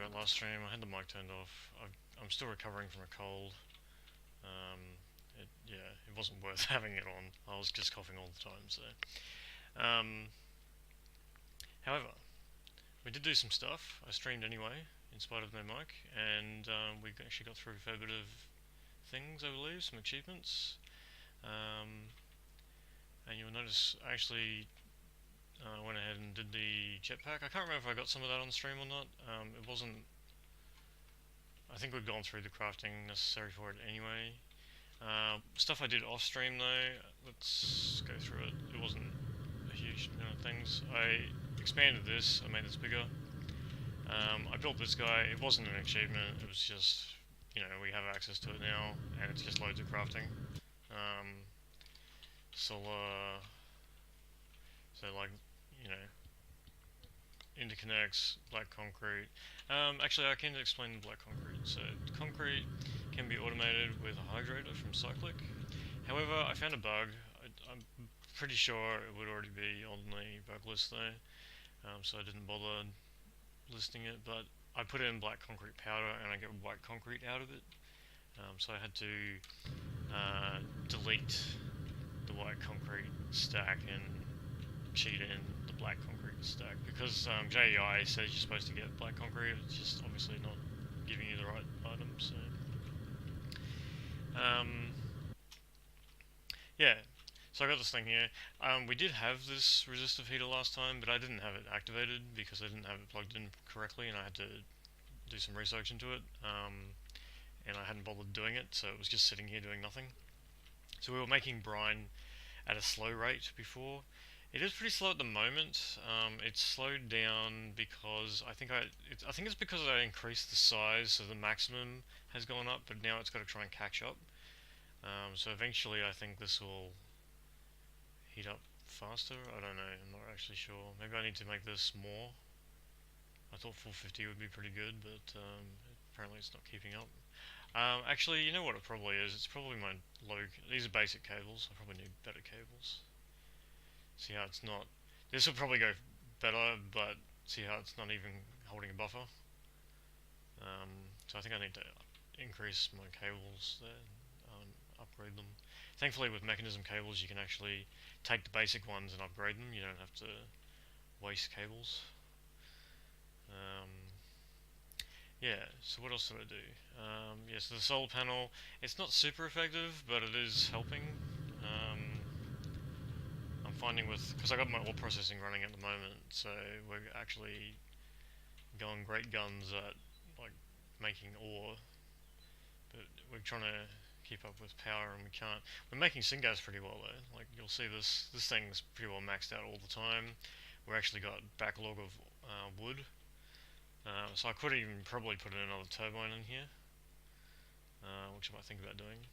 about last stream. I had the mic turned off. I'm still recovering from a cold. It wasn't worth having it on. I was just coughing all the time. So, um, however, we did do some stuff. I streamed anyway, in spite of no mic, and we actually got through a fair bit of things, I believe, some achievements. And you'll notice I actually went ahead and did the jetpack. I can't remember if I got some of that on stream or not. It wasn't. I think we'd gone through the crafting necessary for it anyway. Stuff I did off stream though, let's go through it. It wasn't a huge amount of things. I expanded this, I made this bigger. I built this guy. It wasn't an achievement, it was just, we have access to it now, and it's just loads of crafting. Solar, so like, interconnects, black concrete. Actually, I can explain the black concrete. So, concrete can be automated with a hydrator from Cyclic. However, I found a bug. I'm pretty sure it would already be on the bug list though, so I didn't bother listing it, but I put in black concrete powder and I get white concrete out of it. So I had to delete the white concrete stack and cheat in the black concrete stack, because JEI says you're supposed to get black concrete. It's just obviously not giving you the right item. So yeah, so I got this thing here. We did have this resistive heater last time, but I didn't have it activated because I didn't have it plugged in correctly, and I had to do some research into it, and I hadn't bothered doing it, so it was just sitting here doing nothing. So we were making brine at a slow rate before. It is pretty slow at the moment. It's slowed down because I think it's because I increased the size, so the maximum has gone up, but now it's got to try and catch up. So eventually I think this will heat up faster. I don't know, I'm not actually sure. Maybe I need to make this more. I thought 450 would be pretty good, but apparently it's not keeping up. Actually, you know what it probably is? It's probably my these are basic cables. I probably need better cables. See how it's not. This will probably go better, but see how it's not even holding a buffer. So I think I need to increase my cables there, upgrade them. Thankfully with mechanism cables you can actually take the basic ones and upgrade them. You don't have to waste cables. Yeah, so what else did I do? Yeah, so the solar panel, it's not super effective, but it is helping. I'm finding because I got my ore processing running at the moment, so we're actually going great guns at like making ore, but we're trying to keep up with power and we can't. We're making syngas pretty well though. Like you'll see this thing's pretty well maxed out all the time. We've actually got backlog of wood, so I could even probably put in another turbine in here, which I might think about doing.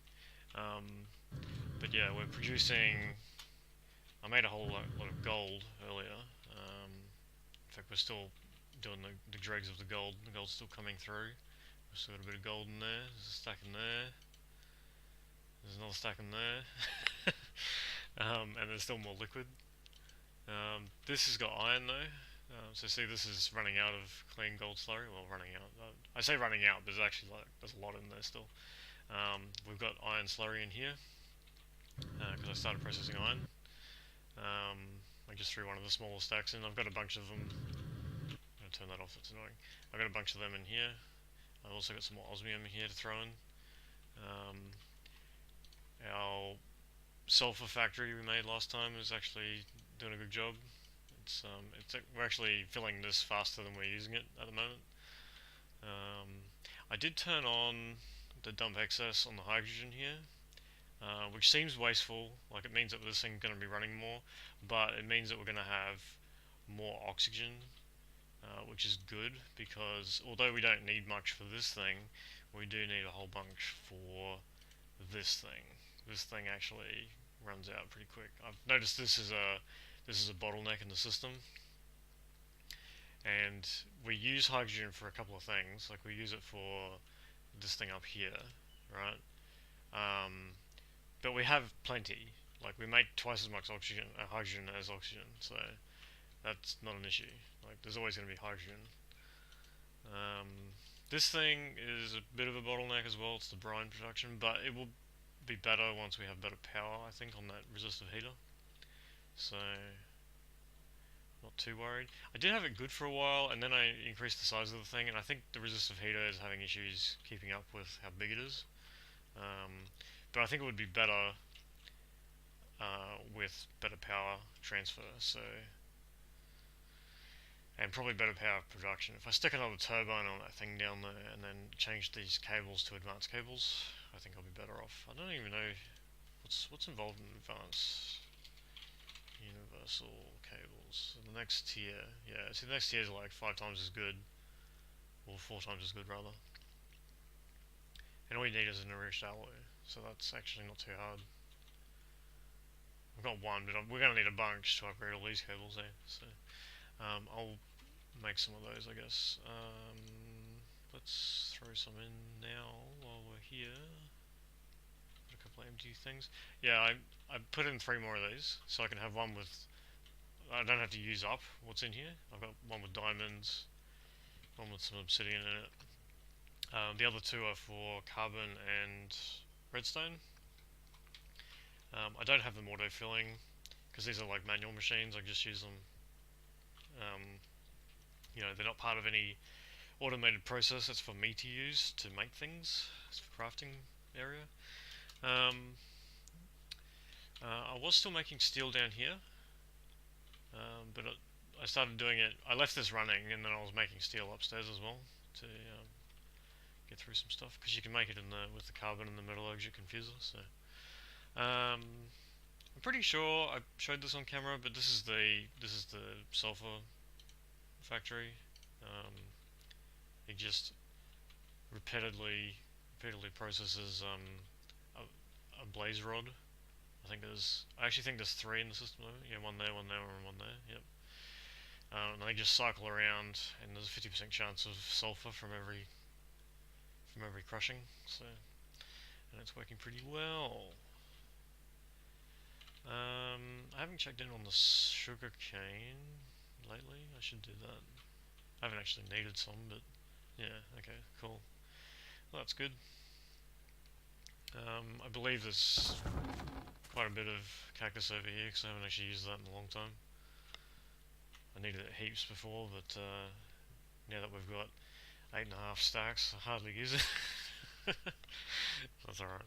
But yeah, we're producing. I made a whole lot of gold earlier. In fact, we're still doing the dregs of the gold. The gold's still coming through. We've still got a bit of gold in there. There's a stack in there. There's another stack in there. And there's still more liquid. This has got iron though. So see, this is running out of clean gold slurry. Well, running out. I say running out, but there's actually there's a lot in there still. We've got iron slurry in here because I started processing iron. I just threw one of the smaller stacks in. I've got a bunch of them. I'm going to turn that off, it's annoying. I've got a bunch of them in here. I've also got some more osmium here to throw in. Our sulfur factory we made last time is actually doing a good job. We're actually filling this faster than we're using it at the moment. I did turn on the dump excess on the hydrogen here. Which seems wasteful, like it means that this thing's going to be running more, but it means that we're going to have more oxygen, which is good, because although we don't need much for this thing, we do need a whole bunch for this thing. This thing actually runs out pretty quick. I've noticed this is a bottleneck in the system, and we use hydrogen for a couple of things. Like we use it for this thing up here, right? But we have plenty. Like we make twice as much hydrogen as oxygen, so that's not an issue. Like there's always going to be hydrogen. This thing is a bit of a bottleneck as well. It's the brine production, but it will be better once we have better power, I think, on that resistive heater. So, not too worried. I did have it good for a while, and then I increased the size of the thing, and I think the resistive heater is having issues keeping up with how big it is. Um, but I think it would be better with better power transfer. So, and probably better power production. If I stick another turbine on that thing down there and then change these cables to advanced cables, I think I'll be better off. I don't even know what's involved in advanced universal cables. So the next tier, yeah, see the next tier is like 5 times as good, or 4 times as good rather. And all you need is an enriched alloy, so that's actually not too hard. I've got one, but we're going to need a bunch to upgrade all these cables, eh? So I'll make some of those, I guess. Let's throw some in now while we're here. Got a couple of empty things. Yeah, I put in 3 more of these, so I can have one with. I don't have to use up what's in here. I've got one with diamonds, one with some obsidian in it. The other 2 are for carbon and redstone. I don't have them auto-filling because these are like manual machines. I just use them. Um, they're not part of any automated process. That's for me to use to make things. It's for crafting area. Um, I was still making steel down here, but I started doing it. I left this running, and then I was making steel upstairs as well to get through some stuff because you can make it in with the carbon and the metallurgic confuser. So I'm pretty sure I showed this on camera, but this is the sulfur factory. It just repeatedly processes a blaze rod. I actually think there's 3 in the system though. Yeah, one there, and one there. Yep. And they just cycle around, and there's a 50% chance of sulfur from every crushing. So, and it's working pretty well. I haven't checked in on the sugar cane lately. I should do that. I haven't actually needed some, but yeah, okay, cool. Well, that's good. I believe there's quite a bit of cactus over here because I haven't actually used that in a long time. I needed it heaps before, but now that we've got 8.5 stacks, I hardly use it. That's alright.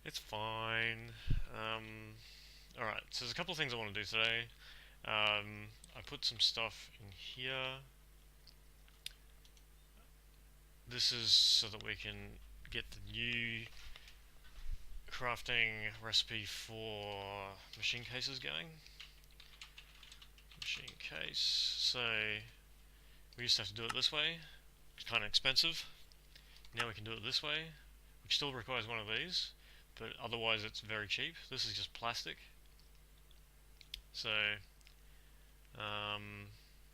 It's fine. Alright, so there's a couple of things I want to do today. I put some stuff in here. This is so that we can get the new crafting recipe for machine cases going. Machine case. So we used to have to do it this way. It's kind of expensive. Now we can do it this way, which still requires one of these, but otherwise it's very cheap. This is just plastic. So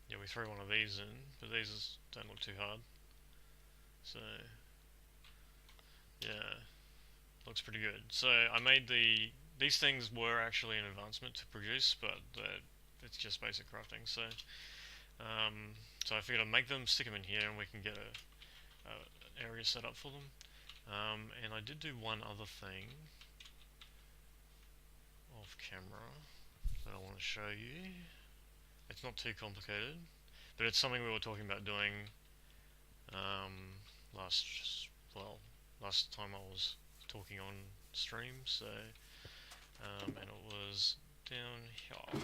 yeah, we throw one of these in, but these don't look too hard. So yeah, looks pretty good. So I made these things were actually an advancement to produce, but it's just basic crafting. So so I figured I'd make them, stick them in here, and we can get an area set up for them. And I did do one other thing off camera that I want to show you. It's not too complicated, but it's something we were talking about doing last time I was talking on stream. So and it was down here.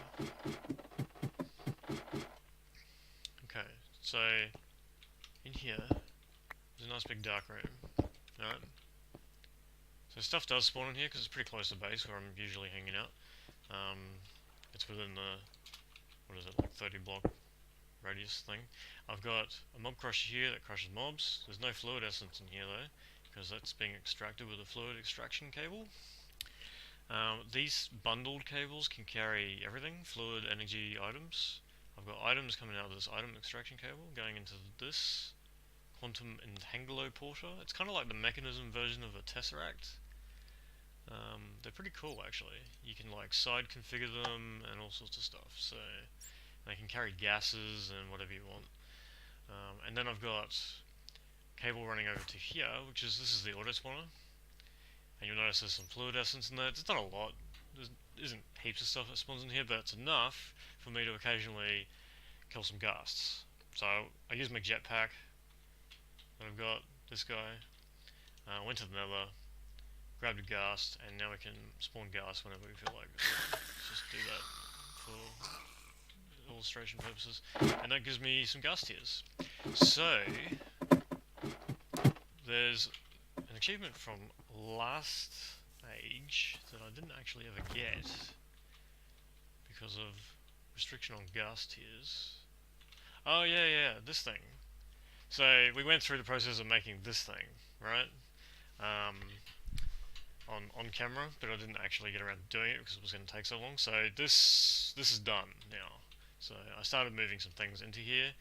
Okay, so in here there's a nice big dark room. Alright, so stuff does spawn in here because it's pretty close to base where I'm usually hanging out. It's within the, what is it, like 30 block radius thing. I've got a mob crusher here that crushes mobs. There's no fluid essence in here though, because that's being extracted with a fluid extraction cable. These bundled cables can carry everything, fluid, energy, items. I've got items coming out of this item extraction cable going into this quantum entangler porter. It's kind of like the mechanism version of a tesseract. They're pretty cool actually. You can like side configure them and all sorts of stuff. So they can carry gases and whatever you want. And then I've got cable running over to here, this is the auto spawner. And you'll notice there's some fluid essence in there. It's not a lot. There isn't heaps of stuff that spawns in here, but it's enough for me to occasionally kill some ghasts. So I use my jetpack. And I've got this guy. Went to the nether, grabbed a ghast, and now we can spawn ghasts whenever we feel like it. Let's just do that for illustration purposes. And that gives me some ghast tiers. So there's an achievement from last age that I didn't actually ever get because of restriction on ghast tiers. Oh yeah, this thing. So we went through the process of making this thing, right? On camera, but I didn't actually get around to doing it because it was going to take so long. So this is done now. So I started moving some things into here.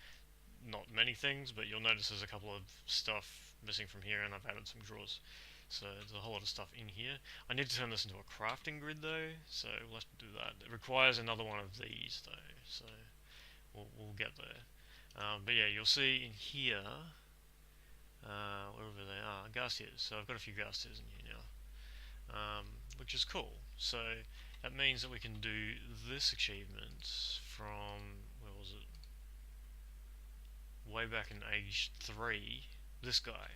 Not many things, but you'll notice there's a couple of stuff missing from here, and I've added some drawers. So there's a whole lot of stuff in here. I need to turn this into a crafting grid though, so we'll have to do that. It requires another one of these though, so we'll get there. But yeah, you'll see in here, wherever they are, ghast tiers. So I've got a few ghast tiers in here now, which is cool. So that means that we can do this achievement from, where was it? Way back in age 3. This guy,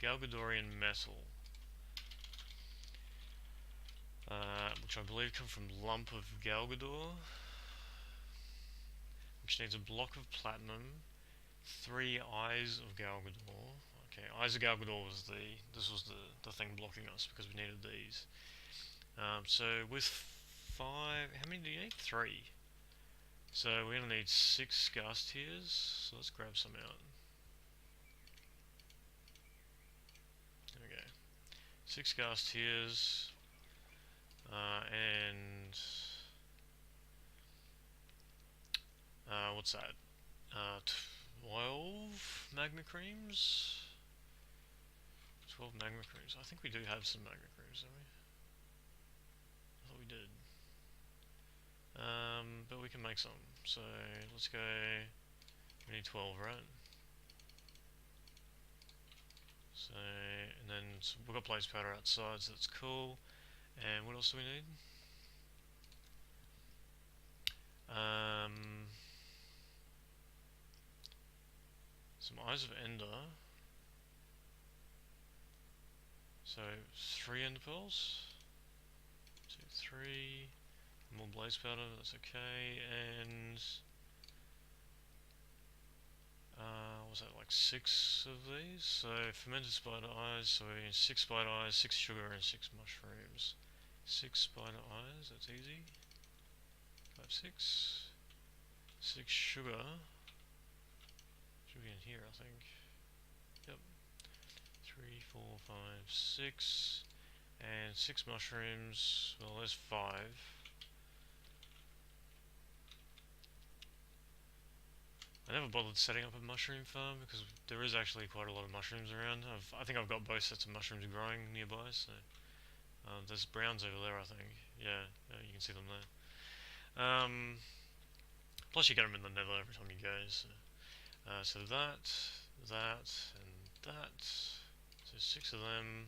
Galgadorian Metal, which I believe come from Lump of Galgador, which needs a block of platinum, 3 Eyes of Galgador. Okay, Eyes of Galgador was this was the thing blocking us because we needed these. So with 5, how many do you need? 3. So we're gonna need 6 ghast tiers. So let's grab some out. There we go. 6 ghast tiers, and what's that? 12 magma creams. 12 magma creams. I think we do have some magma creams, don't we? I thought we did. But we can make some. So let's go. We need 12, right? So, and then we've got blaze powder outside, so that's cool. And what else do we need? Some Eyes of Ender. So 3 ender pearls. 2, 3. More blaze powder, that's okay. And was that like 6 of these? So fermented spider eyes, so we need 6 spider eyes, 6 sugar, and 6 mushrooms. 6 spider eyes, that's easy. 5, 6. 6 sugar. Should be in here, I think. Yep. 3, 4, 5, 6. And 6 mushrooms. Well, there's 5. I never bothered setting up a mushroom farm because there is actually quite a lot of mushrooms around. I think I've got both sets of mushrooms growing nearby, so there's browns over there, I think. Yeah, you can see them there. Plus you get them in the nether every time you go, so, so that, and that. So 6 of them.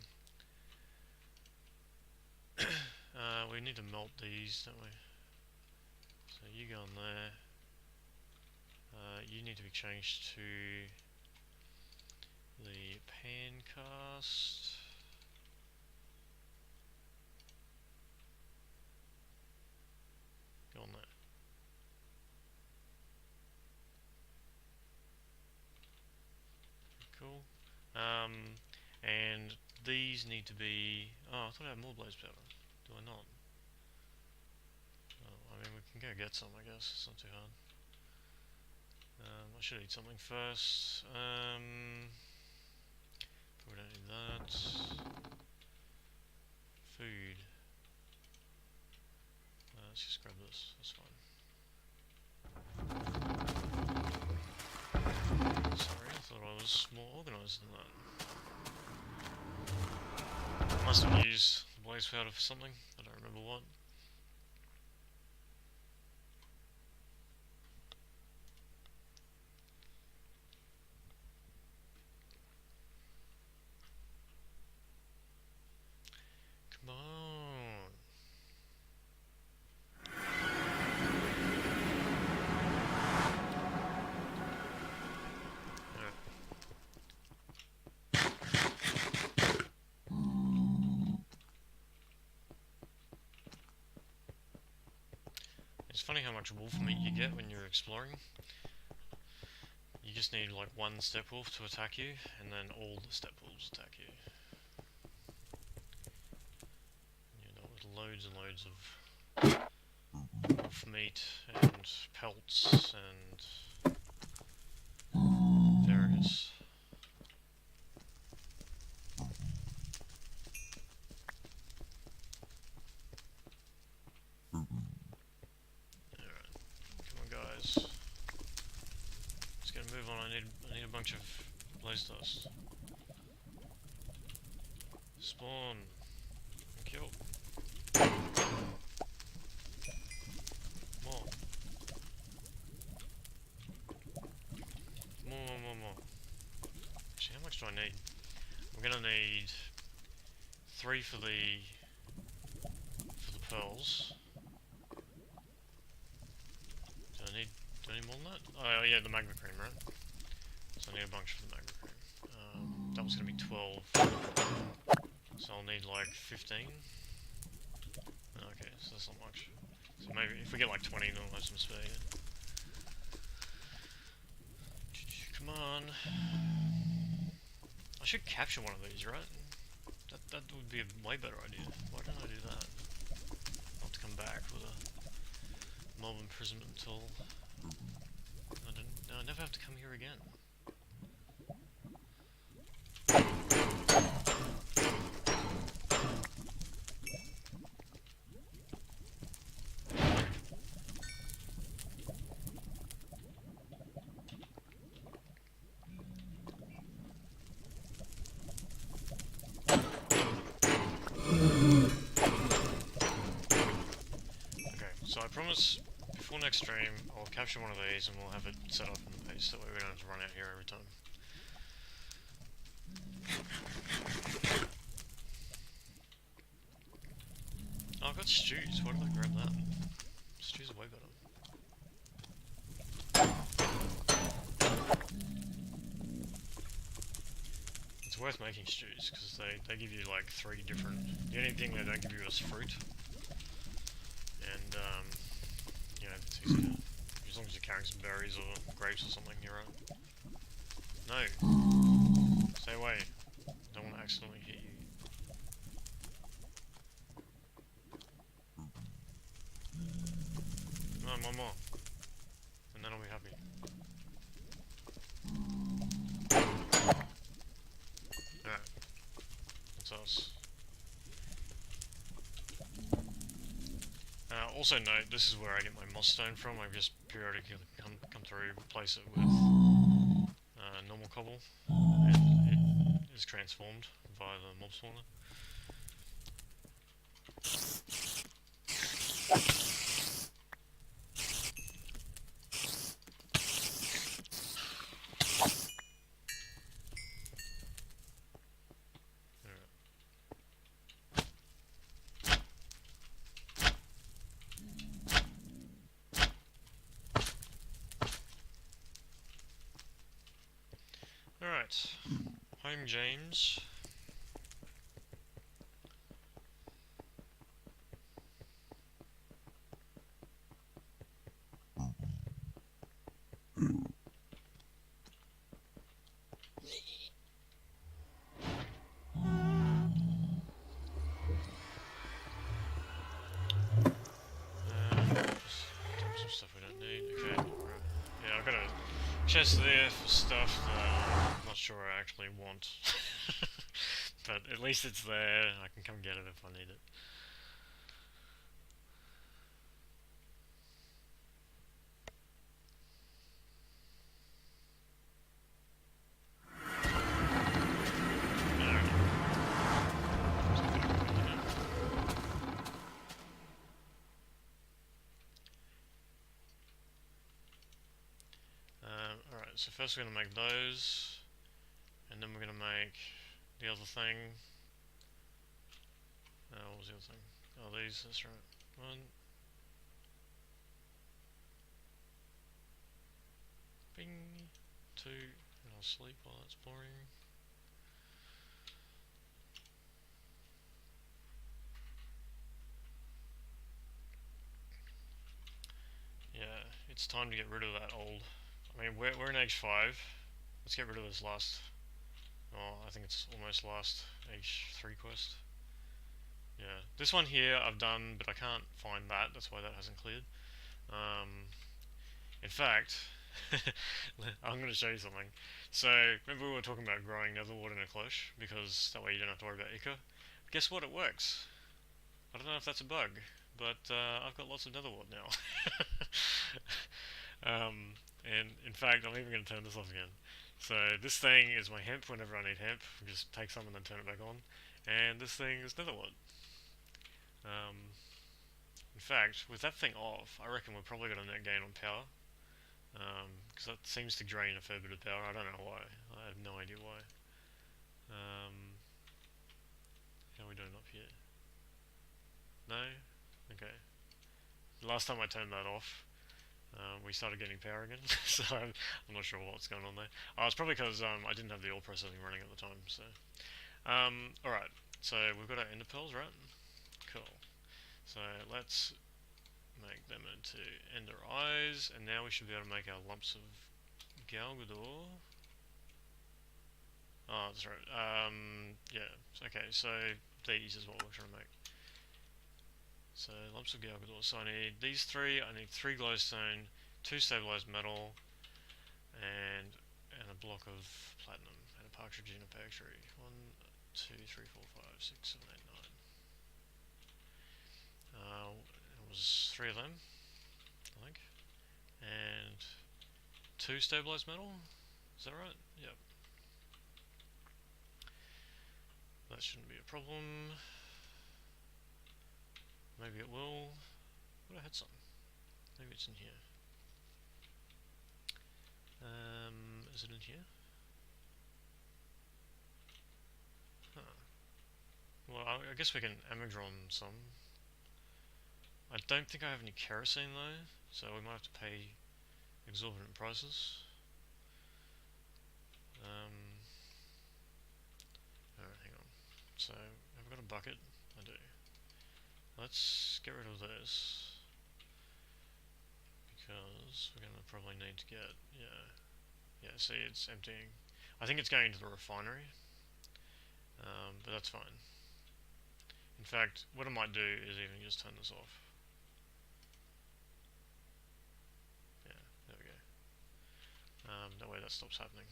We need to melt these, don't we? So you go in there. You need to be changed to the pan cast. Go on there. Cool. And these need to be. Oh, I thought I had more blaze powder. Do I not? Oh, I mean, we can go get some, I guess. It's not too hard. I should eat something first. But we don't need that. Food. Let's just grab this. That's fine. Sorry, I thought I was more organised than that. I must have used the blaze powder for something. I don't remember what. It's funny how much wolf meat you get when you're exploring. You just need like one steppe wolf to attack you, and then all the steppe wolves attack you. You know, with loads and loads of wolf meat and pelts and various. Alright, come on guys. Let's get a move on. I need a bunch of blaze dust. Spawn and kill. More. More. Actually, how much do I need? We're gonna need 3 for the pearls. Do I need more than that? Oh yeah, the magma cream, right? So I need a bunch for the magma cream. That was gonna be 12. So I'll need like 15. Okay, so that's not much. So maybe if we get like 20, then we'll have some spare. Come on. I should capture one of these, right? That would be a way better idea. Why don't I do that? I'll have to come back with a mob imprisonment tool. No, I never have to come here again. So I promise, before next stream, I'll capture one of these and we'll have it set up in the base, that way we don't have to run out here every time. Oh, I've got stews, why did I grab that? Stews are way better. It's worth making stews, because they give you like 3 different... The only thing they don't give you is fruit. And, you know, it's easy to, as long as you're carrying some berries or grapes or something, you're right. No! Stay away. Don't want to accidentally hit you. No, one more. And then I'll be happy. Alright. That's us. Also note, this is where I get my moss stone from. I just periodically come through, replace it with normal cobble, and it is transformed via the mob spawner. Alright, home James. Chest there for stuff that I'm not sure I actually want. But at least it's there, I can come get it if I need it. Alright, so first we're going to make those, and then we're going to make the other thing. What was the other thing? Oh, these, that's right. 1. Bing. 2. And I'll sleep while that's boring. it's time to get rid of that old. I mean, we're in age 5. Let's get rid of this last. Oh, I think it's almost last age 3 quest. Yeah, this one here I've done, but I can't find that. That's why that hasn't cleared. In fact, I'm going to show you something. So, remember we were talking about growing netherwort in a cloche, because that way you don't have to worry about ichor? Guess what? It works. I don't know if that's a bug, but I've got lots of netherwort now. And in fact, I'm even going to turn this off again. So this thing is my hemp whenever I need hemp. I just take some and then turn it back on. And this thing is netherwort. In fact, with that thing off, I reckon we're probably going to net gain on power. Because that seems to drain a fair bit of power. I don't know why. I have no idea why. How are we doing up here? No? Okay. The last time I turned that off, we started getting power again. So I'm not sure what's going on there. Oh, it's probably because I didn't have the oil processing running at the time. So, alright. So we've got our ender pearls, right? Cool. So let's make them into ender eyes, and now we should be able to make our lumps of galgador. Oh, that's right. Yeah. Okay. So these is what we're trying to make. So lumps of galgador. So I need these 3. I need 3 glowstone, 2 stabilized metal, and a block of platinum, and a partridge in a pear tree. 1, 2, 3, 4, 5, 6, 7, 8, 9. It was 3 of them, I think, and 2 stabilized metal. Is that right? Yep. That shouldn't be a problem. Maybe it will. But I had some. Maybe it's in here. Is it in here? Huh. Well, I guess we can amigron some. I don't think I have any kerosene though, so we might have to pay exorbitant prices. Alright, hang on. So, have I got a bucket? I do. Let's get rid of this, because we're going to probably need to get, yeah, see, it's emptying. I think it's going to the refinery, but that's fine. In fact, what I might do is even just turn this off. Yeah, there we go. That way that stops happening.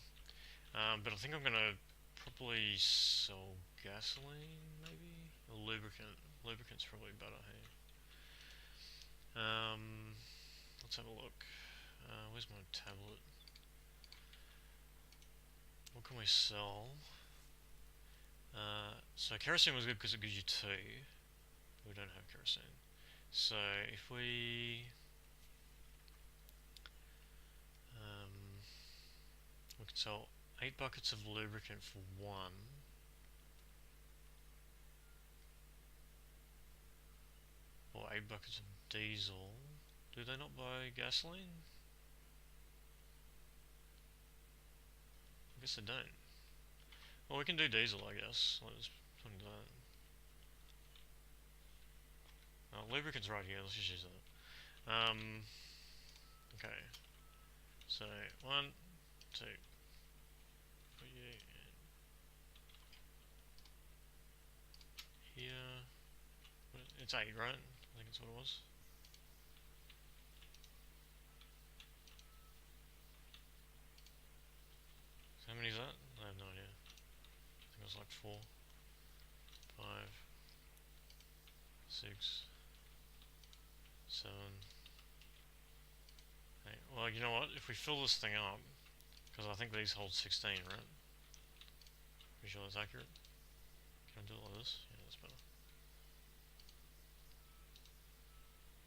But I think I'm going to probably sell gasoline, maybe? Or lubricant. Lubricant's probably better, hey? Let's have a look. Where's my tablet? What can we sell? So kerosene was good because it gives you 2. We don't have kerosene. So if we can sell 8 buckets of lubricant for 1. Or 8 buckets of diesel. Do they not buy gasoline? I guess they don't. Well, we can do diesel, I guess. Let's do that. Oh, lubricant's right here. Let's just use that. Okay. So 1, 2. Put you in here. It's 8, right? I think it's what it was. So how many is that? I have no idea. I think it was like 4, 5, 6, 7, 8. Well, you know what? If we fill this thing up, because I think these hold 16, right? Pretty sure that's accurate. Can I do it like this? Yeah, that's better.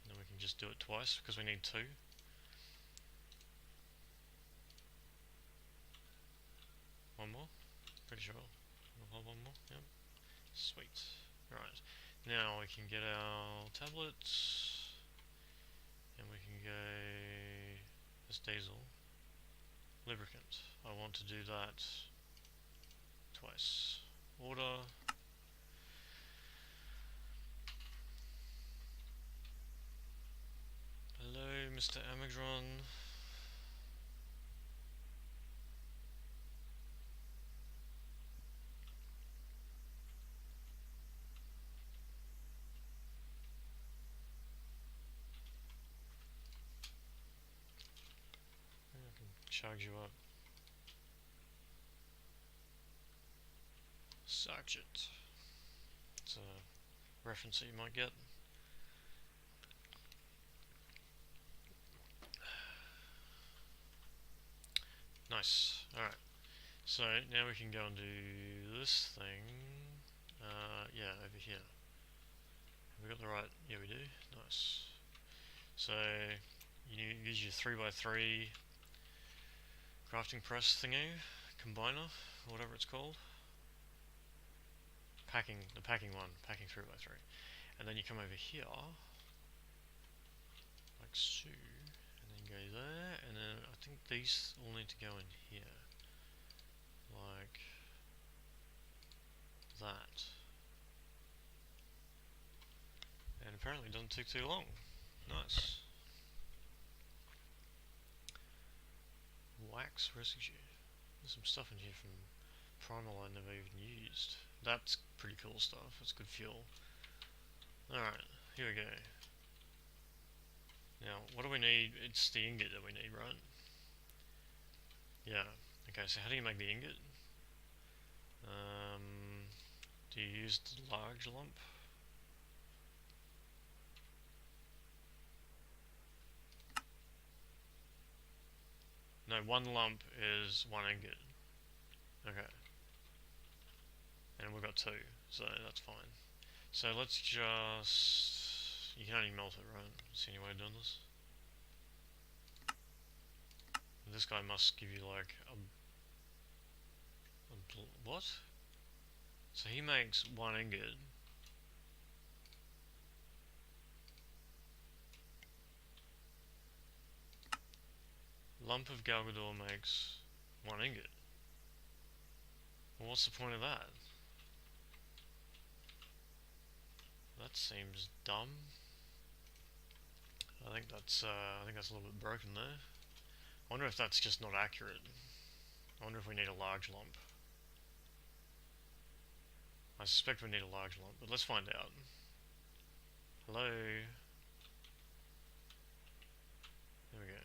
And then we can just do it twice, because we need 2. One more? Pretty sure. We'll hold one more? Yep. Sweet. Alright. Now we can get our tablets. And we can go this diesel. Lubricant. I want to do that twice. Order. Hello, Mr. Amigron. I can charge you up. Sergeant. It's a reference that you might get. Nice. Alright. So now we can go and do this thing. Yeah, over here. Have we got the right? Yeah, we do. Nice. So you use your 3x3 crafting press thingy, combiner, whatever it's called. The packing one, packing 3x3. And then you come over here, like so, and then go there, and then I think these all need to go in here, like that. And apparently it doesn't take too long. Nice. Wax residue. There's some stuff in here from Primal I never even used. That's pretty cool stuff. That's good fuel. Alright, here we go. Now, what do we need? It's the ingot that we need, right? Yeah. Okay, so how do you make the ingot? Do you use the large lump? No, one lump is one ingot. Okay. And we've got two, so that's fine. So let's just... You can only melt it, right? That's the only way of doing this. And this guy must give you like a what? So he makes one ingot. Lump of Galgador makes one ingot. Well, what's the point of that? That seems dumb. I think that's a little bit broken there. I wonder if that's just not accurate. I wonder if we need a large lump. I suspect we need a large lump, but let's find out. Hello? There we go.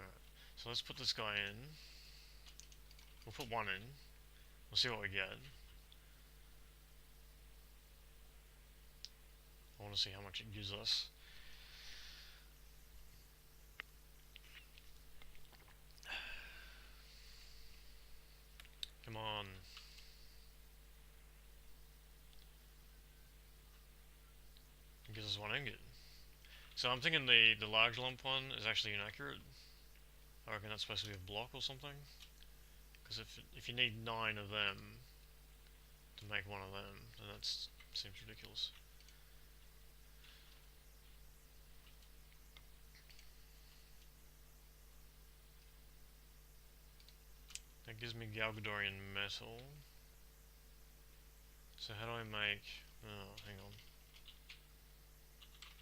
Alright, so let's put this guy in. We'll put one in. We'll see what we get. I want to see how much it gives us. Come on. It gives us one ingot. So I'm thinking the large lump one is actually inaccurate. I reckon that's supposed to be a block or something. Because if you need 9 of them to make one of them, then that seems ridiculous. That gives me Galgadorian metal. So how do I make... Oh, hang on.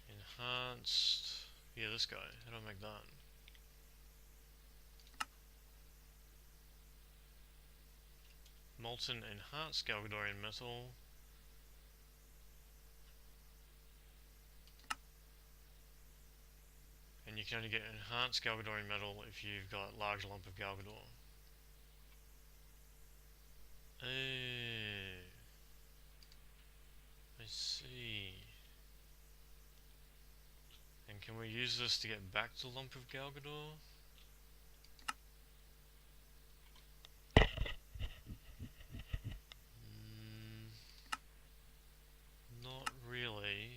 Enhanced... Yeah, this guy. How do I make that? Molten enhanced Galgadorian metal. And you can only get enhanced Galgadorian metal if you've got large lump of Galgador. Oh, I see. And can we use this to get back to lump of Galgador? Not really.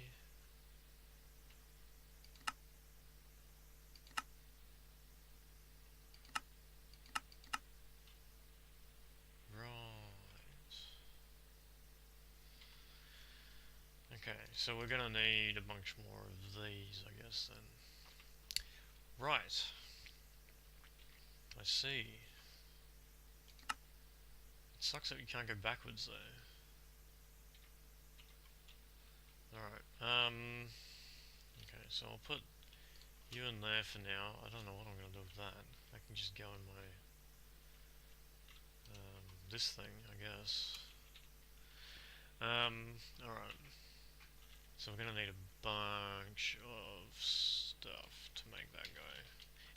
Okay, so we're gonna need a bunch more of these, I guess, then. Right. I see. It sucks that you can't go backwards, though. Alright, okay, so I'll put you in there for now. I don't know what I'm going to do with that. I can just go in my this thing, I guess. Alright. So we're going to need a bunch of stuff to make that go.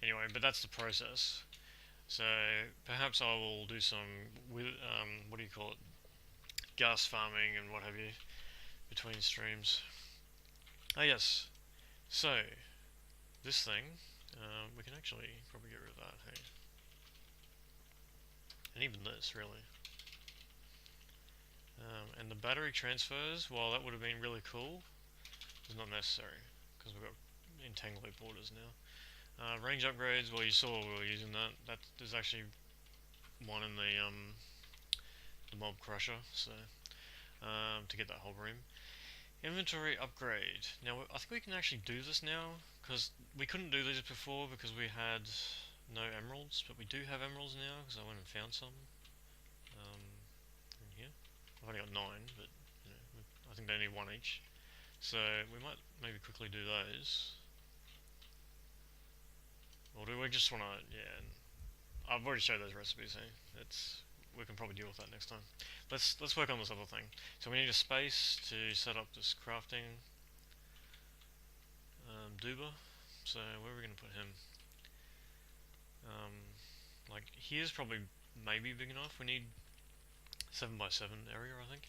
Anyway, but that's the process. So perhaps I will do some with what do you call it? Gas farming and what have you between streams. Oh yes. So this thing, we can actually probably get rid of that. Hey, and even this really. And the battery transfers, while that would have been really cool, is not necessary because we've got entangle loop orders now. Range upgrades, well you saw we were using that. There's actually one in the mob crusher, so to get that whole room. Inventory upgrade. Now I think we can actually do this now because we couldn't do these before because we had no emeralds, but we do have emeralds now because I went and found some in here. I've only got 9, but you know, I think they need 1 each. So we might maybe quickly do those. Or do we just want to, yeah, I've already showed those recipes, hey? We can probably deal with that next time. Let's work on this other thing. So we need a space to set up this crafting duber. So where are we going to put him? Like here's probably maybe big enough. We need 7x7 area, I think.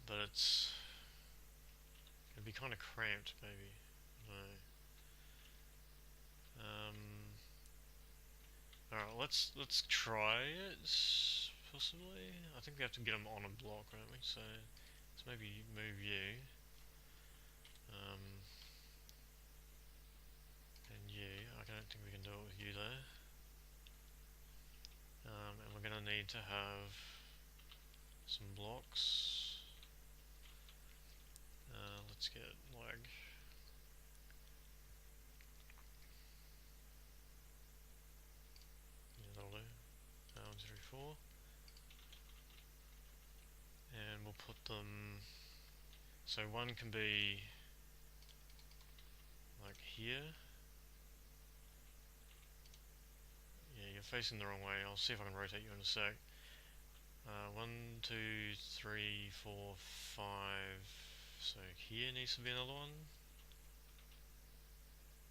But it'd be kind of cramped, maybe. No. Alright, let's try it. Possibly. I think we have to get them on a block, don't we? So let's maybe move you. And you. I don't think we can do it with you there. And we're gonna need to have some blocks. Let's get like yeah, that'll do. 1, 2, 3, 4. And we'll put them so one can be like here. Yeah, you're facing the wrong way. I'll see if I can rotate you in a sec. 1, 2, 3, 4, 5. So here needs to be another one.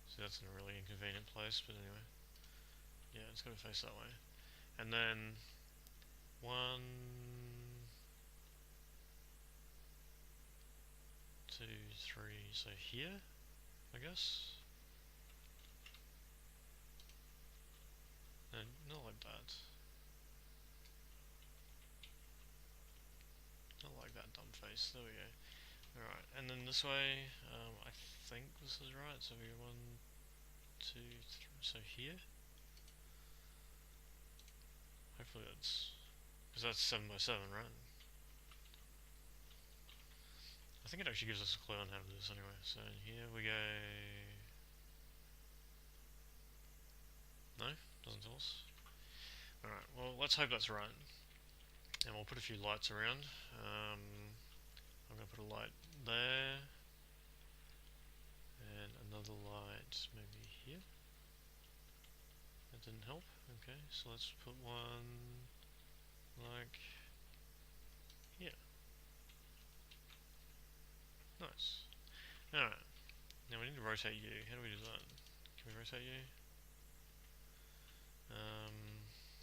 So that's in a really inconvenient place, but anyway. Yeah, it's got to face that way. And then 1, 2, 3. So here, I guess. No, not like that. Not like that dumb face. There we go. Alright, and then this way, I think this is right. So we 1, 2, 3. So here. Hopefully that's because that's 7x7, right? I think it actually gives us a clue on how to do this anyway. So here we go. No, doesn't tell us. Alright, well let's hope that's right. And we'll put a few lights around. I'm going to put a light there. And another light maybe here. That didn't help. Okay, so let's put one like here. Nice. Alright, now we need to rotate you. How do we do that? Can we rotate you?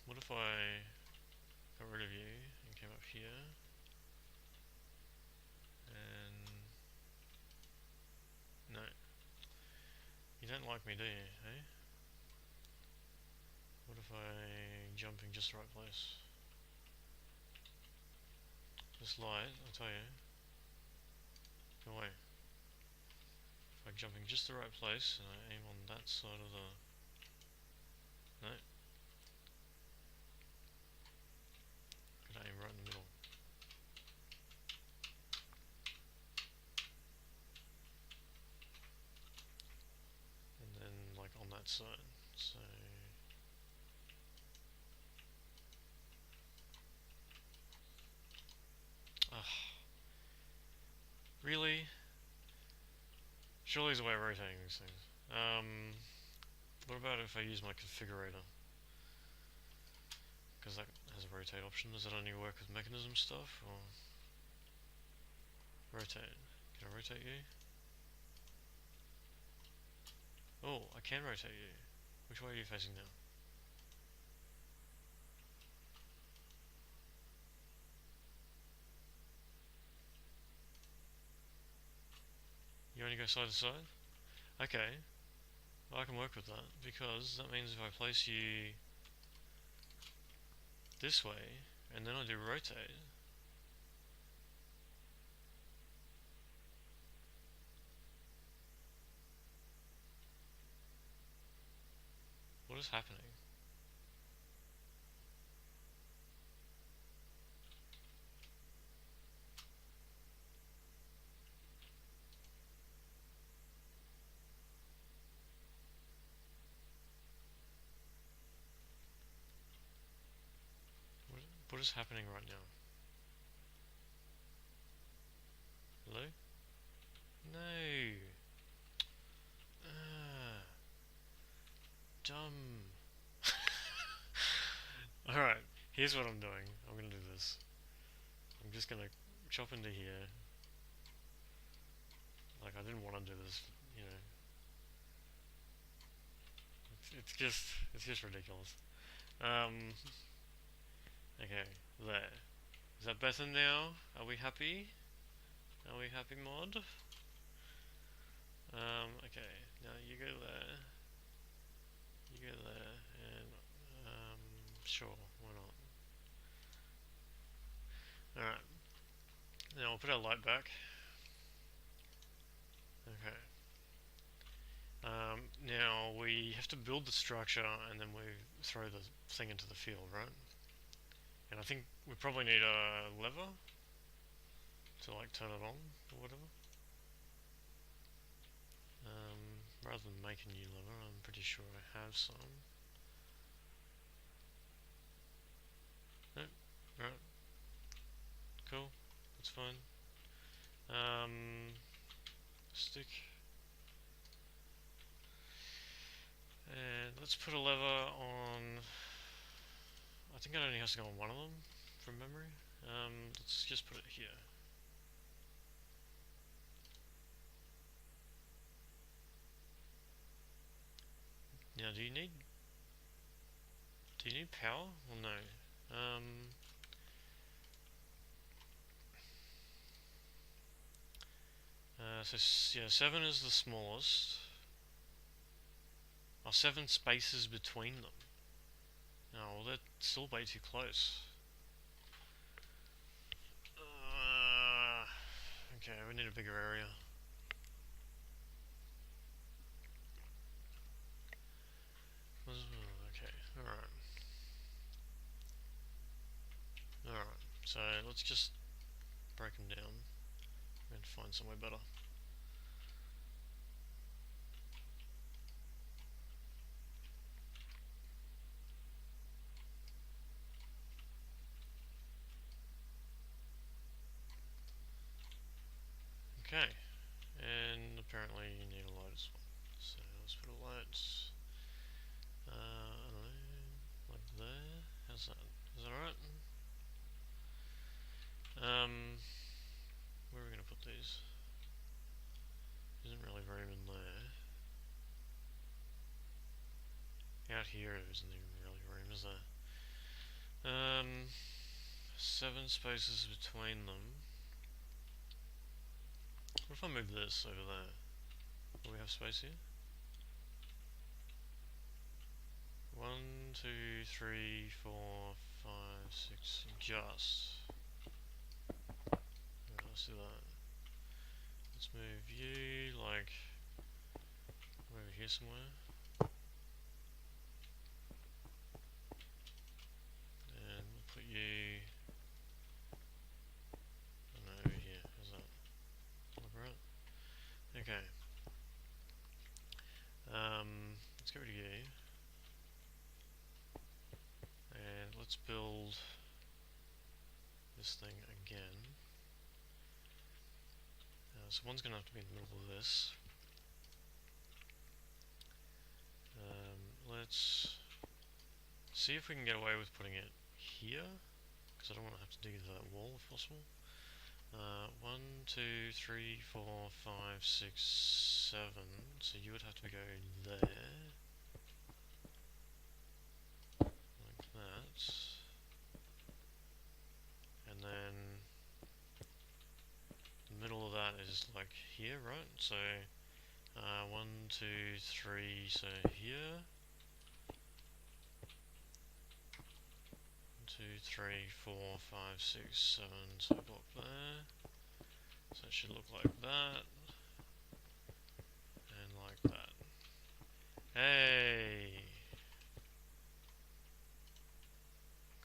What if I got rid of you and came up here? And no. You don't like me, do you, hey? What if I jump in just the right place? This light, I'll tell you. Go away. If I jump in just the right place and I aim on that side of the... No. Gotta aim right in the middle. And then like on that side. So... Really? Surely there's a way of rotating these things. What about if I use my configurator? Because that has a rotate option. Does that only work with mechanism stuff, or rotate? Can I rotate you? Oh, I can rotate you. Which way are you facing now? You only go side to side? Okay, well, I can work with that, because that means if I place you this way, and then I do rotate, what is happening? What is happening right now? Hello? No! Ah, dumb. Alright, here's what I'm doing. I'm gonna do this. I'm just gonna chop into here. Like, I didn't want to do this, you know. It's just ridiculous. Um, okay, there. Is that better now? Are we happy? Are we happy, mod? Okay, now you go there. You go there, and, sure, why not? Alright, now we'll put our light back. Okay. Now we have to build the structure and then we throw the thing into the field, right? And I think we probably need a lever to like turn it on or whatever. Rather than make a new lever, I'm pretty sure I have some. Nope. Right. Cool. That's fine. Stick. And let's put a lever on. I think it only has to go on one of them from memory. Let's just put it here. Now, do you need power? Well, no. So yeah, 7 is the smallest. Oh, 7 spaces between them. Oh, well, that's still way too close. Okay, we need a bigger area. Okay, alright. Alright, so let's just break them down and find somewhere better. Okay, and apparently you need a light as well. So let's put a light, I don't know, like there. How's that? Is that alright? Where are we going to put these? Isn't really room in there. Out here isn't even really room, is there? 7 spaces between them. What if I move this over there? Do we have space here? 1, 2, 3, 4, 5, 6, just. Alright, let's do that. Let's move you, like, over here somewhere. And we'll put you, I don't know, over here. How's that? Look right? Okay. Let's get rid of you. And let's build this thing again. So one's going to have to be in the middle of this. Let's see if we can get away with putting it here, because I don't want to have to dig into that wall if possible. 1, 2, 3, 4, 5, 6, 7. So you would have to go there, like that, and then the middle of that is like here, right? So 1, 2, 3. So here. 1, 2, 3, 4, 5, 6, 7. So block there. So it should look like that. And like that. Hey!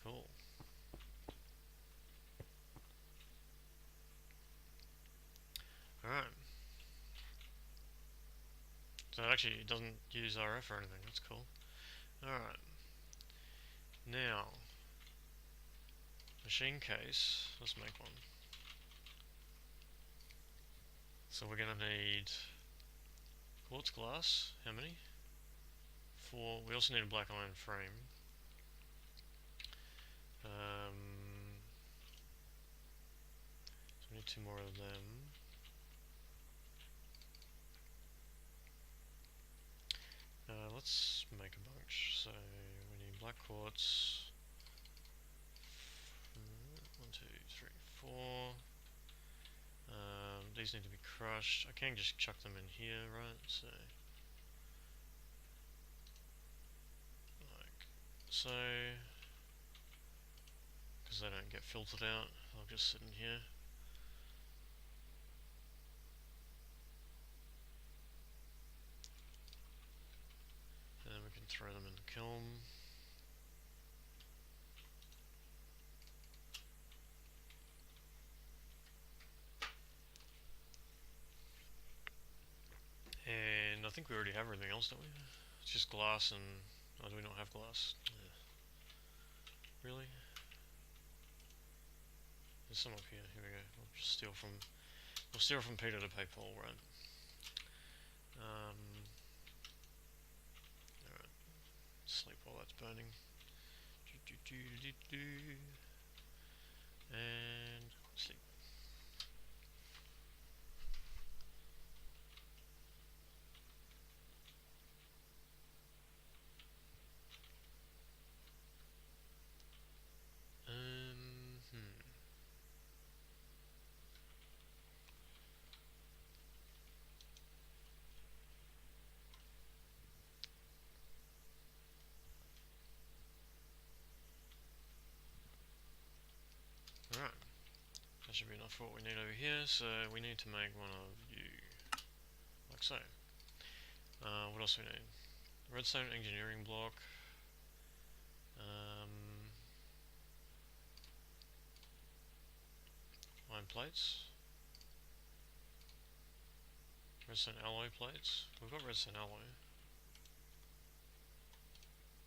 Cool. Alright. So actually it doesn't use RF or anything, that's cool. Alright. Now, machine case, let's make one. So we're gonna need quartz glass, how many? 4, we also need a black iron frame. So we need 2 more of them. Let's make a bunch. So we need black quartz. 1, 2, 3, 4. These need to be crushed. I can just chuck them in here, right? So, like so, because they don't get filtered out, I'll just sit in here. And then we can throw them in the kiln. And I think we already have everything else, don't we? It's just glass and... oh, do we not have glass? Yeah. Really? There's some up here. Here we go. We'll just steal from... we'll steal from Peter to pay Paul, right? Alright. Sleep while that's burning. And sleep. Alright. That should be enough for what we need over here, so we need to make one of you. Like so. What else do we need? Redstone engineering block. Iron plates. Redstone alloy plates. We've got redstone alloy.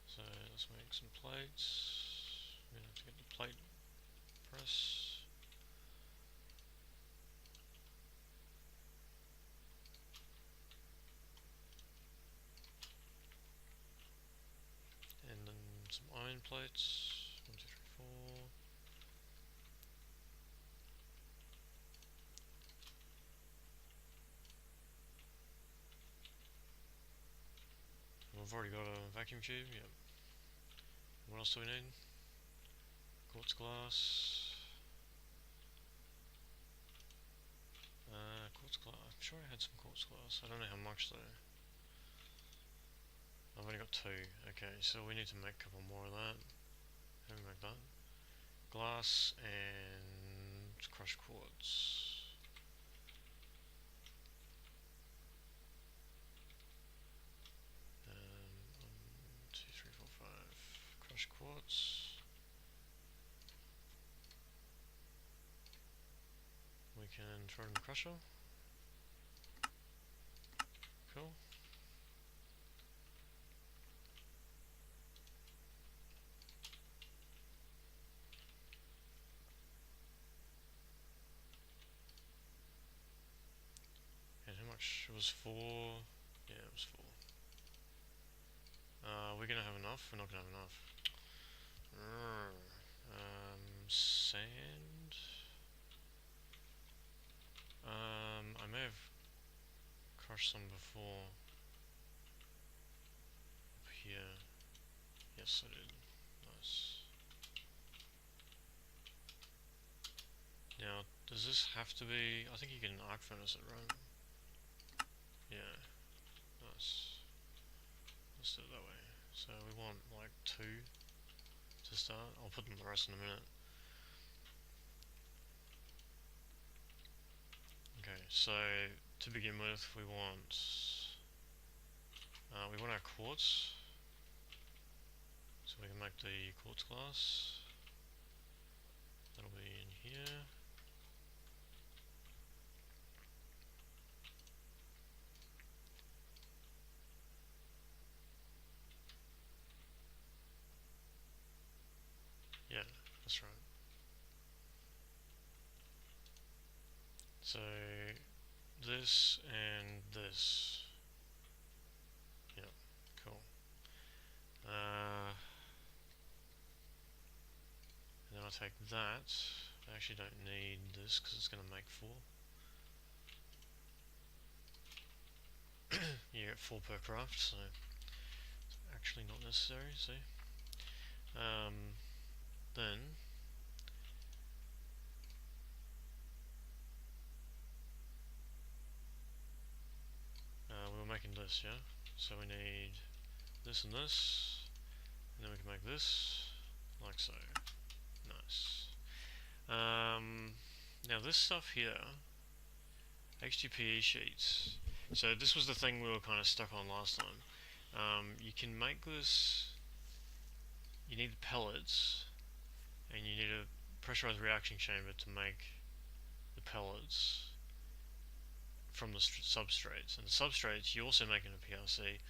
So let's make some plates. We're going to have to get the plate press. And then some iron plates. 1, 2, 3, 4. We've already got a vacuum tube, yep. What else do we need? Quartz glass. Quartz glass. I'm sure I had some quartz glass. I don't know how much though. I've only got 2. Okay, so we need to make a couple more of that. How do we make that? Glass and crushed quartz. 1, 2, 3, 4, 5. Crushed quartz. We can throw it in the crusher. Cool. much? It was 4. Yeah, it was 4. We're gonna have enough? We're not gonna have enough. Sand. I may have crushed some before. Up here. Yes, I did. Nice. Now, does this have to be... I think you can arc furnace it, right? Yeah. Nice. Let's do it that way. So we want like 2 to start. I'll put them the rest in a minute. Okay, so to begin with, we want our quartz, so we can make the quartz glass. That'll be in here. Yeah, that's right. So this and this. Yeah, cool. And then I take that. I actually don't need this because it's going to make 4. You get 4 per craft, so it's actually not necessary, see? Then we were making this, yeah? So we need this and this, and then we can make this, like so. Nice. Now this stuff here, HDPE sheets. So this was the thing we were kind of stuck on last time. You can make this, you need pellets, and you need a pressurized reaction chamber to make the pellets from the substrates. And the substrates, you also make in a PRC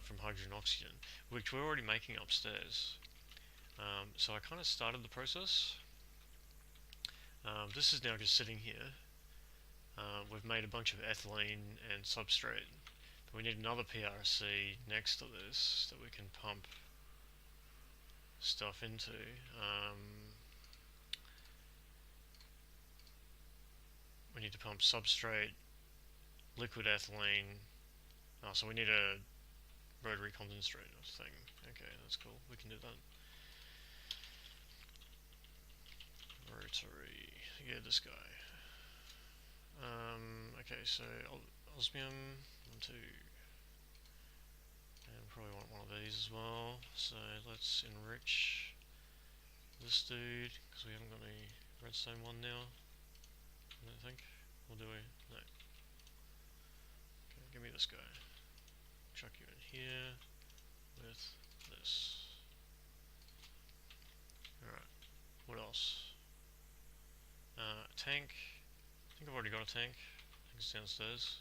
from hydrogen oxygen, which we're already making upstairs. So I kind of started the process. This is now just sitting here. We've made a bunch of ethylene and substrate, but we need another PRC next to this that we can pump stuff into. We need to pump substrate, liquid ethylene. So we need a rotary condensator thing. Okay, that's cool. We can do that. Rotary. Yeah, this guy. Okay, so osmium, 1, 2. And probably want one of these as well. So let's enrich this dude, because we haven't got any redstone one now. I don't think. Or do we? No. Okay, give me this guy. Chuck you in here with this. Alright, what else? A tank. I think I've already got a tank. I think it's downstairs.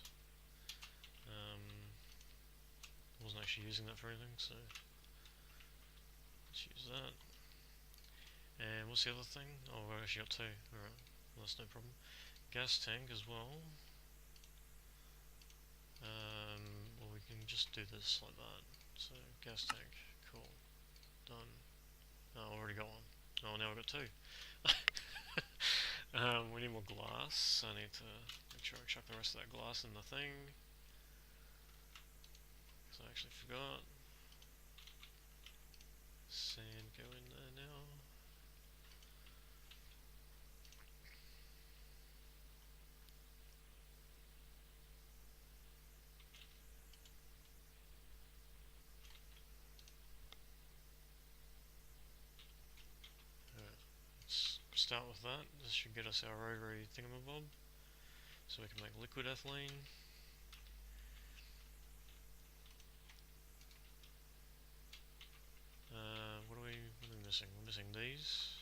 I wasn't actually using that for anything, so let's use that. And what's the other thing? Oh, we've actually got 2. Alright, well, that's no problem. Gas tank as well. Well, we can just do this like that. So, gas tank, cool, done. Oh, I've already got one. Oh, now I've got 2. We need more glass. I need to make sure I chuck the rest of that glass in the thing, because I actually forgot. Sand go in there now. Let's start with that. This should get us our rotary thingamabob, so we can make liquid ethylene. What are we missing? We're missing these,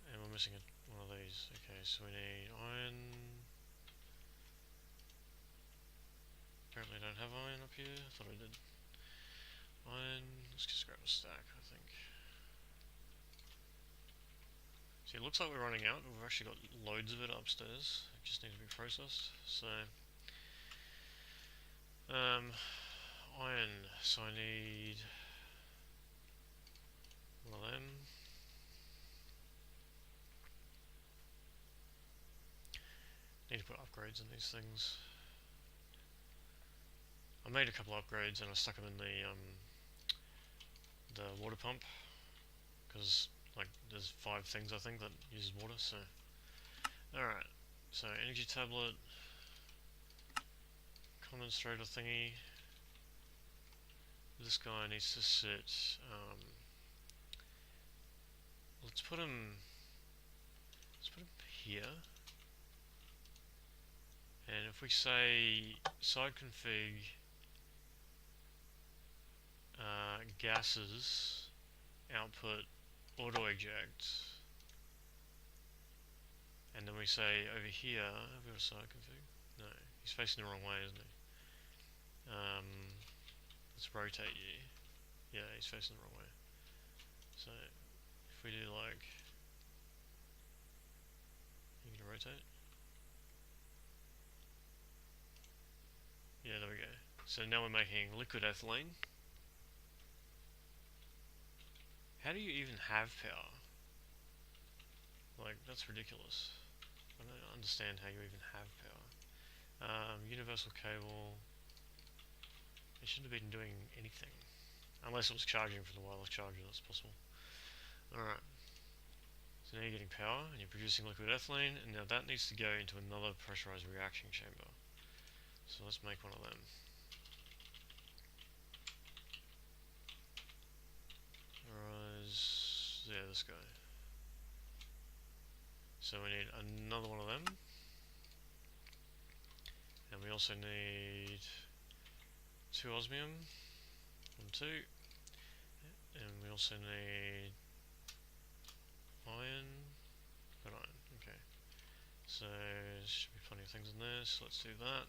and we're missing one of these. Okay, so we need iron. Apparently I don't have iron up here. I thought I did. Iron. Let's just grab a stack, I think. So Okay, looks like we're running out. We've actually got loads of it upstairs. It just needs to be processed. So, iron. So I need one of them. Need to put upgrades in these things. I made a couple upgrades and I stuck them in the water pump because like there's 5 things I think that uses water. So, all right. So energy tablet, condensator thingy. This guy needs to sit. Let's put him. Let's put him here. And if we say side config gases output auto eject, and then we say over here, have we got a side config? No, he's facing the wrong way, isn't he? Let's rotate you. Yeah, he's facing the wrong way. So if we do like, you gonna rotate? Yeah, there we go. So now we're making liquid ethylene. How do you even have power? Like, that's ridiculous. I don't understand how you even have power. Universal cable. It shouldn't have been doing anything. Unless it was charging for the wireless charger, that's possible. Alright. So now you're getting power, and you're producing liquid ethylene, and now that needs to go into another pressurized reaction chamber. So let's make one of them. Yeah, this guy. So we need another one of them. And we also need 2 osmium. 1, 2. And we also need iron. Got iron, okay. So there should be plenty of things in there, so let's do that.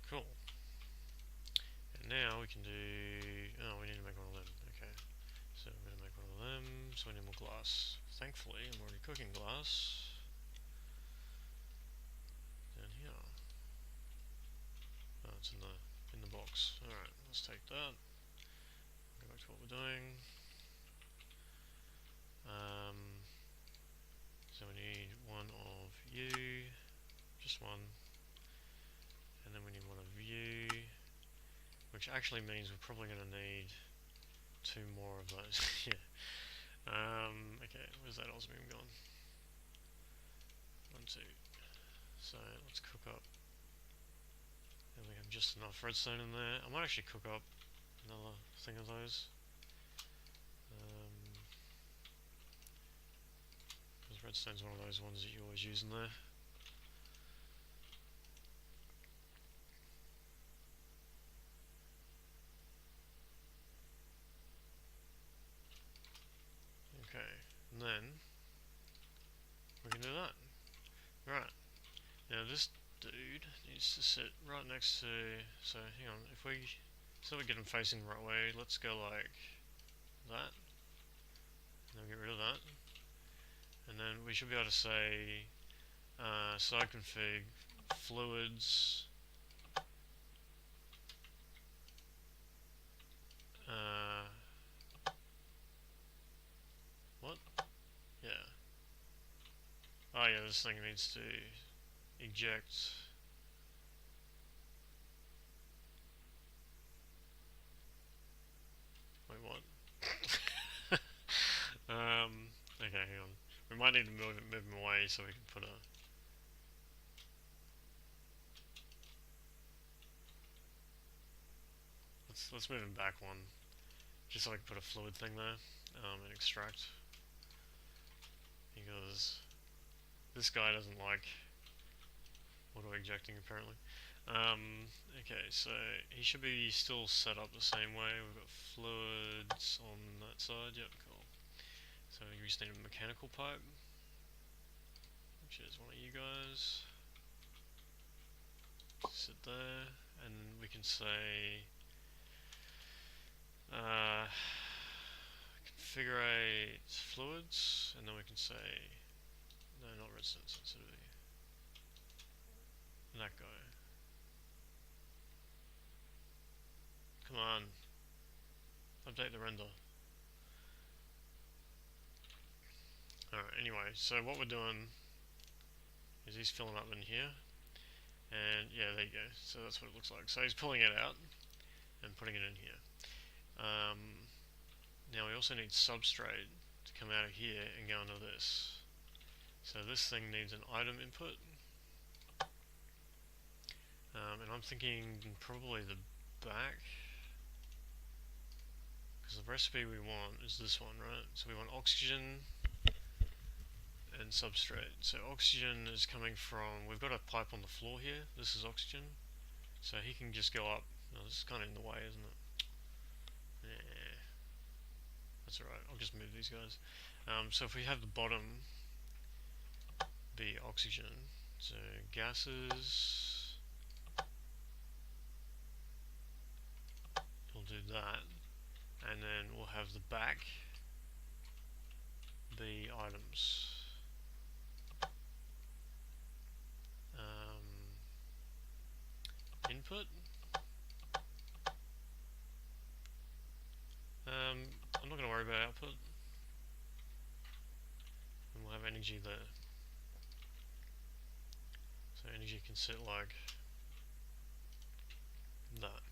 Cool. And now we can do... Oh, we need to make one of them. Okay. So we're going to make one of them. So we need more glass. Thankfully, I'm already cooking glass. Down here. Oh, it's in the box. Alright, let's take that. Go back to what we're doing. So we need one of you. Just one. And then we need one of you. Which actually means we're probably going to need 2 more of those. Yeah. Okay, where's that osmium gone? 1, 2. So let's cook up. And we have just enough redstone in there. I might actually cook up another thing of those. Because redstone's one of those ones that you always use in there. Okay, and then we can do that. Right. Now this dude needs to sit right next to... So hang on, if we... So we get him facing the right way, let's go like that. And then get rid of that. And then we should be able to say side config fluids what? Yeah. Oh yeah, this thing needs to eject. Wait, what? Okay, hang on. We might need to move him away so we can put a... Let's move him back one. Just so I can put a fluid thing there, and extract. because this guy doesn't like auto ejecting apparently. Okay, so he should be still set up the same way. We've got fluids on that side. Yep, cool. So you just need a mechanical pipe, which is one of you guys. Sit there, and we can say configure fluids, and then we can say no, not redstone sensitivity. That guy. Come on, update the render. Alright, anyway, so what we're doing is he's filling up in here, and yeah, there you go. So that's what it looks like. So he's pulling it out and putting it in here. Now we also need substrate to come out of here and go into this. So this thing needs an item input, and I'm thinking probably the back, because the recipe we want is this one, right? So we want oxygen and substrate. So oxygen is coming from, we've got a pipe on the floor here, this is oxygen, so he can just go up. No, this is kind of in the way, isn't it? Yeah, that's alright, I'll just move these guys. So if we have the bottom be oxygen, so gases, we'll do that, and then we'll have the back be items. Input. I'm not going to worry about output, and we'll have energy there. So energy can sit like that.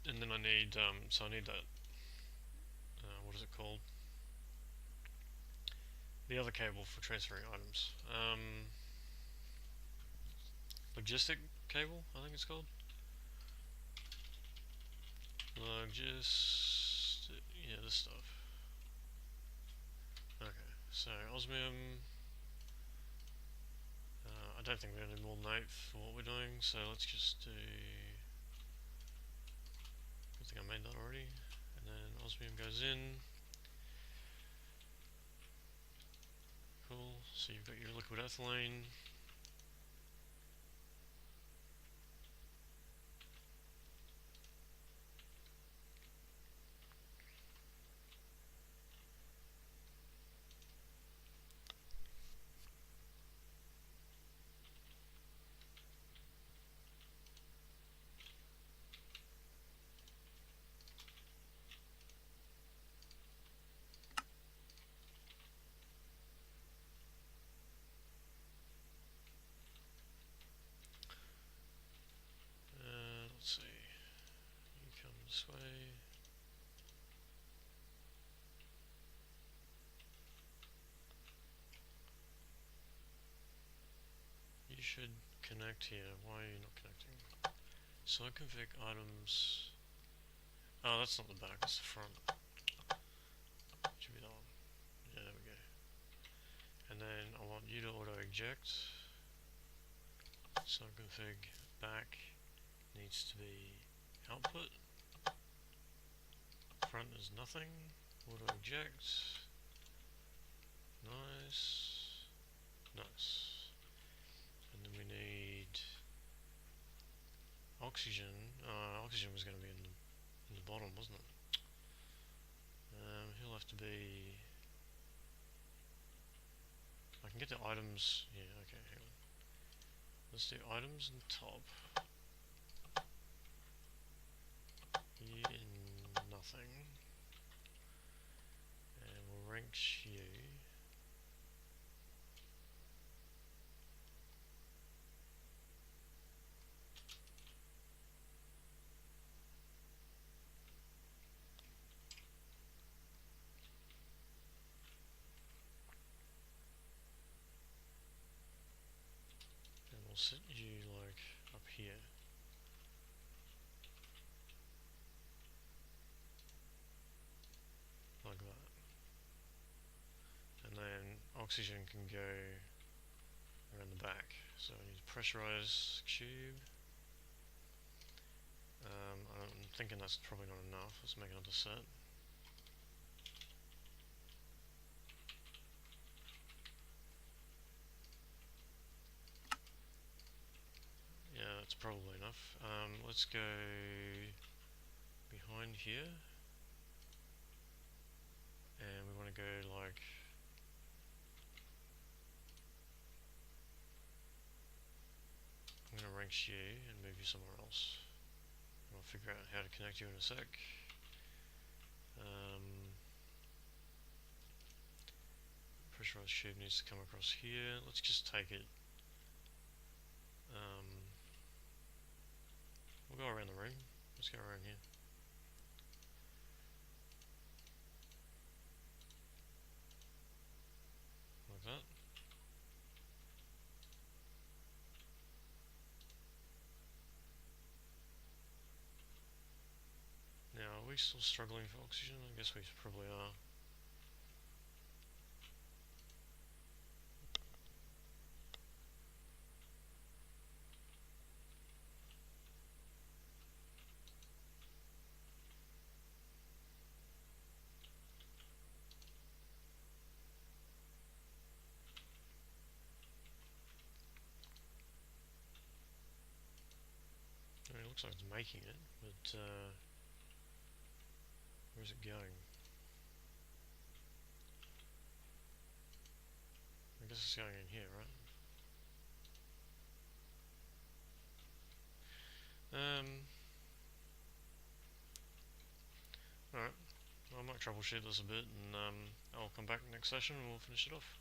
And then I need, so I need that, what is it called? The other cable for transferring items. Logistic cable, I think it's called. Yeah, this stuff. Okay, so osmium. I don't think we're going to need more than 8 for what we're doing, so let's just do. I think I made that already. And then osmium goes in. Cool, so you've got your liquid ethylene. Let's see, you come this way. You should connect here. Why are you not connecting? So config items. Oh, that's not the back, that's the front. Should be that one. Yeah, there we go. And then I want you to auto eject. So config back needs to be output. Front is nothing. Auto eject. Nice. Nice. And then we need oxygen. Oxygen was going to be in the bottom, wasn't it? He'll have to be. I can get the items. Yeah, okay, hang on. Let's do items and top. In nothing. And we'll rank you. And we'll set you like up here. Like that. oxygen can go around the back. So I need to pressurize tube. I'm thinking that's probably not enough. Let's make another set. Yeah, that's probably enough. Let's go behind here, and we want to go like I'm going to rank you and move you somewhere else. I'll figure out how to connect you in a sec. Pressurized tube needs to come across here. Let's just take it. We'll go around the room. Let's go around here. Like that. Now, are we still struggling for oxygen? I guess we probably are. I mean, it looks like it's making it, but where's it going? I guess it's going in here, right? Alright, I might troubleshoot this a bit, and I'll come back next session and we'll finish it off.